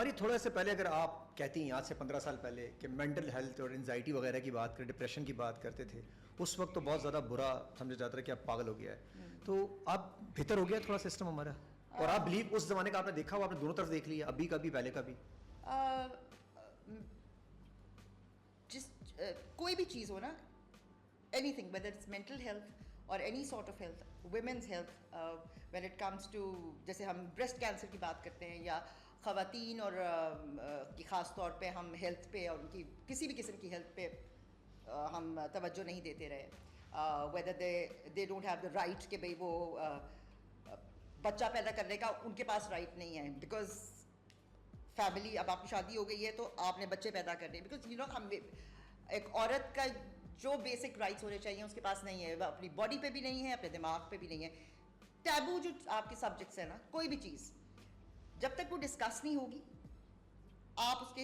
हमारी थोड़ा से पहले अगर आप कहती हैं आज से 15 साल पहले कि मेंटल हेल्थ और एंजाइटी वगैरह की बात करें, डिप्रेशन की बात करते थे, उस वक्त तो बहुत ज़्यादा बुरा समझा जाता था कि आप पागल हो गया है। तो अब बेहतर हो गया थोड़ा सिस्टम हमारा, और आप बिलीव उस ज़माने का आपने देखा हो, आपने दोनों तरफ देख लिया, अभी का भी पहले का भी? कोई भी चीज़ हो ना, anything whether it's mental health और any sort of health, women's health, when it comes to, जैसे हम ब्रेस्ट कैंसर की बात करते हैं या ख़वातीन और की ख़ास तौर पे हम हेल्थ पे और उनकी किसी भी किस्म की हेल्थ पे हम तवज्जो नहीं देते रहे, whether they don't have the right कि भाई वो बच्चा पैदा करने का उनके पास राइट नहीं है, बिकॉज फैमिली, अब आपकी शादी हो गई है तो आपने बच्चे पैदा करने, बिकॉज यू नो हम एक औरत का जो बेसिक राइट्स होने चाहिए उसके पास नहीं है, अपनी बॉडी पे भी नहीं है, अपने दिमाग पे भी नहीं है। टैबू जो आपके सब्जेक्ट्स है ना, कोई भी चीज़ जब तक वो डिस्कस नहीं होगी, आप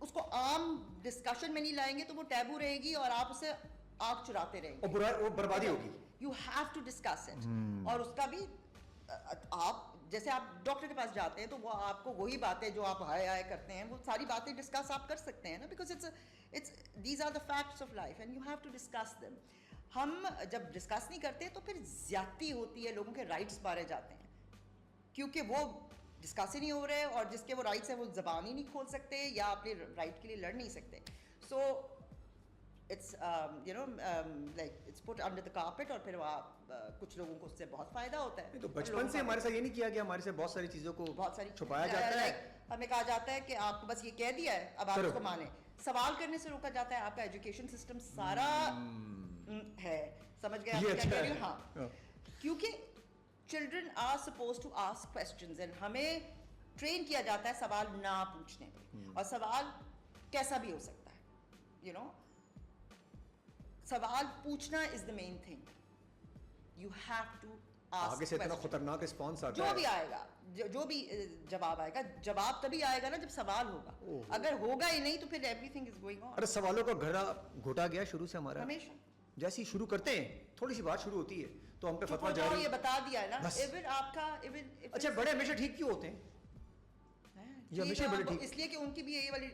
उसको आम डिस्कशन में नहीं लाएंगे तो वो टैबू रहेगी और आप उसे आंख चुराते रहेंगे और वो बर्बादी होगी। You have to discuss it. और उसका भी आप जैसे आप डॉक्टर के पास जाते हैं तो वो आपको वही बातें जो आप हाय हाय करते हैं, वो सारी बातें डिस्कस आप कर सकते हैं ना, because it's these are the facts of life and you have to discuss them. हम जब डिस्कस नहीं करते तो फिर ज्यादती होती है, लोगों के राइट्स मारे जाते हैं क्योंकि वो डिस्कस ही नहीं हो रहे, और जिसके वो राइट्स हैं वो जबान ही नहीं खोल सकते या अपने राइट के लिए लड़ नहीं सकते। So it's you know like it's put under the carpet, और फिर कुछ लोगों को उससे बहुत फायदा होता है। तो बचपन से हमारे साथ ये नहीं किया गया, हमारे से बहुत सारी चीज़ों को बहुत सारी छुपाया जाता है। हमें कहा जाता है कि आपको बस ये कह दिया है, अब आप उसको माने। सवाल करने से रोका जाता है। आपका एजुकेशन सिस्टम सारा है, समझ गए आप क्या कह रही हूँ? हाँ, क्योंकि children are suppose to ask questions and हमें ट्रेन किया जाता है सवाल ना पूछने पे, और सवाल कैसा भी हो सकता है, यू नो। सवाल पूछना is the main thing. You have to आगे से इतना खतरनाक रिस्पॉन्स आता है, जो भी आएगा, जो भी जवाब आएगा, जवाब तभी आएगा ना जब सवाल होगा। अगर होगा ही नहीं तो फिर एवरीथिंग इज गोइंग ऑन। अरे सवालों का घड़ा घोटा गया शुरू से हमारा, हमेशा जैसे ही शुरू करते हैं, थोड़ी सी बात शुरू होती है तो हम पे फतवा जारी। ये बता दिया है ना, इवन आपका इवन अच्छा, बड़े हमेशा ठीक क्यों होते हैं? ये हमेशा बड़े ठीक इसलिए कि उनकी भी यही वाली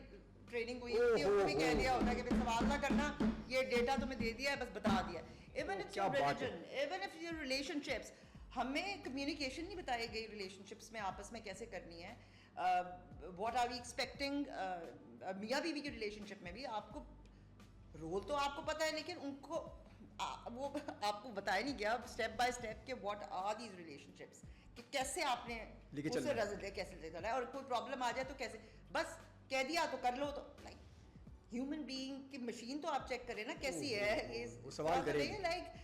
ट्रेनिंग हुई है, उनको भी कह दिया होता है कि सवाल ना करना, ये डेटा तुम्हें दे दिया है, बस बता दिया। Even if your religion, even if your relationships, हमें कम्युनिकेशन नहीं बताई गई रिलेशनशिप्स में आपस में कैसे करनी है। व्हाट आर वी एक्सपेक्टिंग, मियाँ बीवी की रिलेशनशिप में भी आपको रोल तो आपको पता है, लेकिन उनको वो आपको बताया नहीं गया स्टेप बाय स्टेप कि व्हाट आर दीज रिलेशनशिप्स, कि कैसे आपने उसे कैसे चलना है, और कोई प्रॉब्लम आ जाए तो कैसे, बस कह दिया तो कर लो। तो लाइक ह्यूमन बीइंग की मशीन तो आप चेक करें ना कैसी है, वो सवाल करें like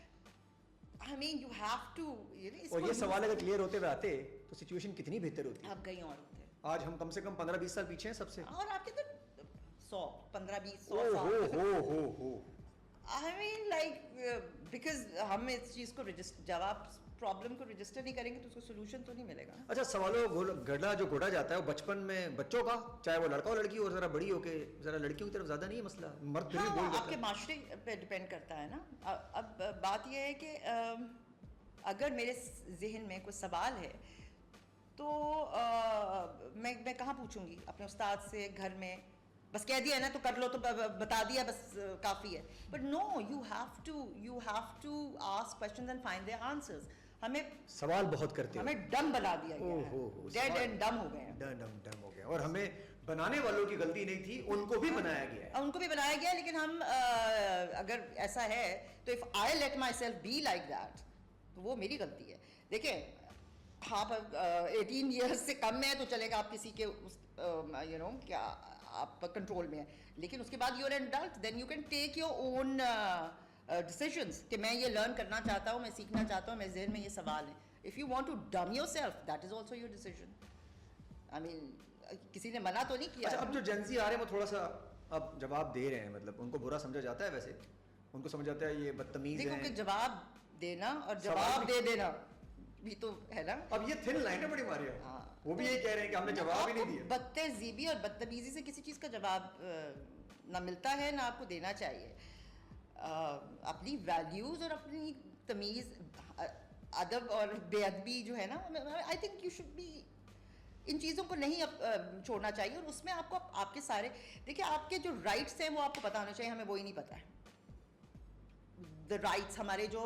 I mean you have to, you know, और ये सवाल अगर क्लियर होते हुए आते तो सिचुएशन कितनी बेहतर होती। अब कहीं और होते। आज हम कम से कम 15-20 साल पीछे हैं सबसे, और आपके तो 100 15-20 100 साल हो। I mean like because हम इस चीज को जब आप प्रॉब्लम को रजिस्टर नहीं करेंगे तो उसको सोल्यूशन तो नहीं मिलेगा। अच्छा, सवालों घड़ा जो घोटा जाता है वो बचपन में बच्चों का, चाहे वो लड़का हो लड़की हो, जरा बड़ी होके जरा लड़कियों की तरफ ज्यादा नहीं है मसला, मर्द फिर भी बोल देता है। आपके माशरे पे डिपेंड करता है ना। अब बात यह है कि अगर मेरे जहन में कोई सवाल है तो मैं कहाँ पूछूंगी? अपने उस्ताद से, घर में। बस कह दिया है ना तो कर लो, तो बता दिया बस काफ़ी है। But no, you have to ask questions and find their answers. हमें सवाल बहुत करते हैं, हमें डम बना दिया गया है, डेड एंड डम हो गए हैं, डम हो गए। और हमें बनाने वालों की गलती नहीं थी, उनको भी बनाया गया है, उनको भी बनाया गया। लेकिन हम अगर ऐसा है तो if I let my self be like that तो वो मेरी गलती है। देखिए, आप 18 ईयर्स से कम में है तो चलेगा, आप किसी के यू नो क्या आप कंट्रोल में है, लेकिन उसके बाद you are an adult, then you can take your own decisions कि मैं ये लर्न करना चाहता हूँ, मैं सीखना चाहता हूँ, मेरे जहन में ये सवाल है। इफ़ यू वांट टू डम yourself, that is also your decision. I mean किसी ने मना तो नहीं किया। अच्छा, अब जो जेंजी आ रहे हैं वो थोड़ा सा अब जवाब दे रहे हैं, मतलब उनको बुरा समझा जाता है, वैसे उनको समझ जाता है ये बदतमीज है। देखो कि जवाब देना और जवाब दे देना भी तो है ना। अब ये थिन लाइन है बड़ी मारी है। हाँ, वो भी ये कह रहे हैं कि हमने जवाब ही नहीं दिया। बदतमीजी और बदतमीजी से किसी चीज़ का जवाब ना मिलता है ना आपको देना चाहिए। अपनी वैल्यूज़ और अपनी तमीज़, अदब और बेअदबी जो है ना, I think you should be in चीज़ों को नहीं छोड़ना चाहिए, और उसमें आपको आपके सारे, देखिए आपके जो राइट्स हैं वो आपको पता होने चाहिए, हमें वो ही नहीं पता है। द राइट्स हमारे जो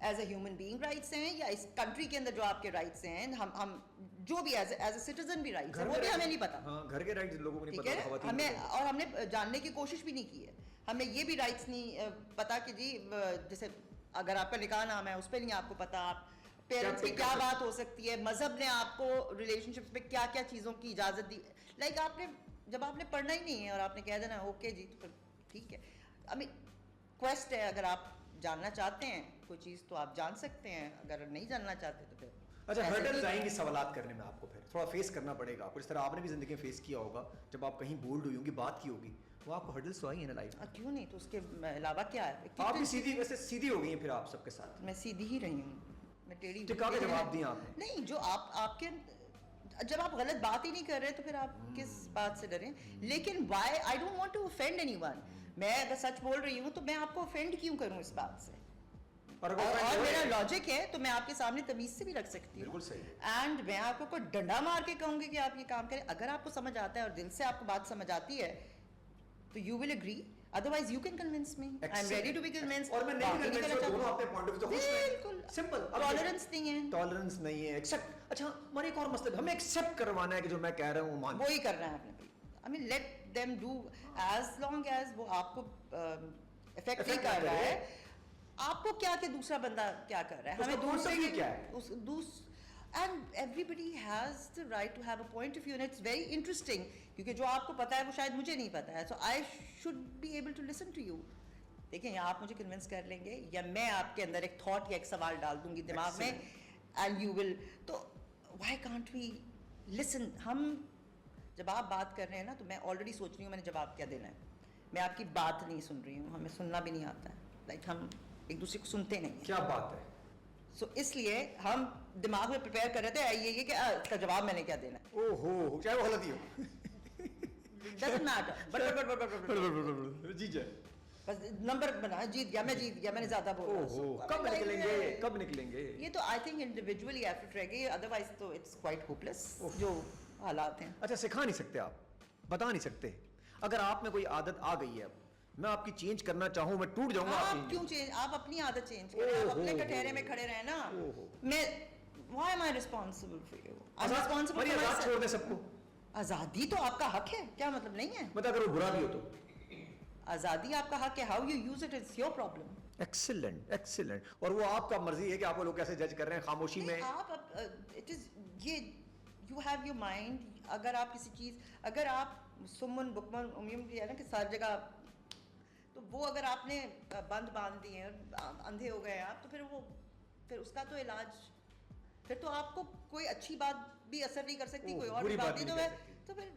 as a human being rights हैं, या इस कंट्री के अंदर जो आपके राइट्स हैं, हम जो भी एज ए सिटीजन भी राइट्स हैं, वो भी हमें नहीं पता। हाँ, घर के राइट्स लोगों को नहीं ठीक पता, है, खवातीन हमें, को। और हमने जानने की कोशिश भी नहीं की है। हमें ये भी राइट्स नहीं पता कि जी जैसे अगर आपका निकाह नाम है उस पर नहीं आपको पता, आप पेरेंट्स की क्या बात हो सकती है, मजहब ने आपको रिलेशनशिप्स में क्या क्या चीज़ों की इजाज़त दी। लाइक आपने जब आपने पढ़ना ही नहीं है और आपने कह देना ओके जी, तो फिर ठीक है। आई मीन क्वेस्ट है, अगर आप जानना चाहते हैं कोई चीज़ तो आप जान सकते हैं, अगर नहीं जानना चाहते तो फिर अच्छा, हर्डल्स आएंगे सवालात करने में, आपको फिर थोड़ा फेस करना पड़ेगा आपको, जिस तरह आपने भी ज़िंदगी में फेस किया होगा, जब आप कहीं बोल्ड हुई होंगी, बात की होगी, वो आपको हर्डल्स तो आई है ना लाइफ में। क्यों नहीं, तो उसके अलावा क्या है? आप भी सीधी, वैसे सीधी हो गई हैं फिर आप सबके साथ। मैं सीधी ही रही हूँ, मैं टेढ़ी टिका के जवाब दिए आपने। नहीं, जो आपके जब आप गलत बात ही नहीं कर रहे तो फिर आप किस बात से डरें? लेकिन why I don't want to offend anyone. मैं अगर सच बोल रही हूँ तो मैं आपको ऑफेंड क्यों करूँ इस बात से? और मेरा लॉजिक है तो मैं आपके सामने तमीज से भी रख सकती हूँ। बिल्कुल सही। एंड मैं आपको कोई डंडा मार के कहूंगी कि आप ये काम करें, अगर आपको समझ आता है और दिल से आपको बात समझ आती है तो you will agree, otherwise you can convince me. I am ready to be convinced. और मैं नहीं कन्विंस, दोनों अपने पॉइंट ऑफ व्यू से खुश हैं। बिल्कुल सिंपल। टॉलरेंस नहीं है, टॉलरेंस नहीं है, एक्सेप्ट। अच्छा, हमारे एक और मसला, हमें एक्सेप्ट करवाना है कि जो मैं कह रहा हूँ मान, वो ही करना है आपने। I mean let them do as long as वो आपको इफेक्ट नहीं कर रहा है। आपको क्या कि दूसरा बंदा क्या कर रहा है, हमें दूसरे की क्या है? And everybody has the right to have a point of view, and it's very interesting, क्योंकि जो आपको पता है वो शायद मुझे नहीं पता है, so I should be able to listen to you. देखिए, या आप मुझे कन्विंस कर लेंगे या मैं आपके अंदर एक थॉट या एक सवाल डाल दूंगी दिमाग में, एंड यू विल, तो व्हाई कांट वी लिसन? हम जब आप बात कर रहे हैं ना, तो मैं ऑलरेडी सोच रही हूँ मैंने जवाब क्या देना है। मैं आपकी बात नहीं सुन रही हूँ, हमें सुनना भी नहीं आता है, लाइक हम एक दूसरे को सुनते नहीं हैं। क्या बात है? सो इसलिए हम दिमाग में प्रिपेयर कर रहे थे ये कि इसका जवाब मैंने क्या देना है। ओहो, चाहे वो गलती हो। Doesn't matter. बट जी जाए। बस नंबर बना, जीत गया, मैं जीत गया, मैंने ज्यादा बोला। ओहो, कब निकलेंगे, कब निकलेंगे? ये तो आई थिंक इंडिविजुअली एफर्ट रहेगी, अदरवाइज तो इट्स क्वाइट होपलेस जो हालात हैं। अच्छा, सिखा नहीं सकते आप, बता नहीं सकते। अगर आप में कोई आदत आ गई है, मैं आपकी चेंज करना चाहूँ, मैं टूट जाऊंगा। आप क्यों चेंज? आप अपनी आदत चेंज करें, आप अपने कटहरे में खड़े रहे ना। मैं why am I responsible for you? I'm responsible for myself. छोड़ दे सबको। आजादी तो आपका हक है, क्या मतलब नहीं है? मतलब अगर वो बुरा भी हो तो? आजादी आपका हक है, how you use it is your problem. Excellent, excellent. और वो आपका मर्जी है कि आपको लोग कैसे जज कर रहे हैं खामोशी में। आप इट इज ये यू हैव योर माइंड। अगर आप किसी चीज, अगर आप सुमन बुकमन उम्मीद है ना कि सारी जगह, तो वो अगर आपने बंद बांध दिए हैं, अंधे हो गए आप, तो फिर उसका तो इलाज, फिर तो आपको कोई अच्छी बात भी असर नहीं कर सकती, कोई और भी बात नहीं, तो फिर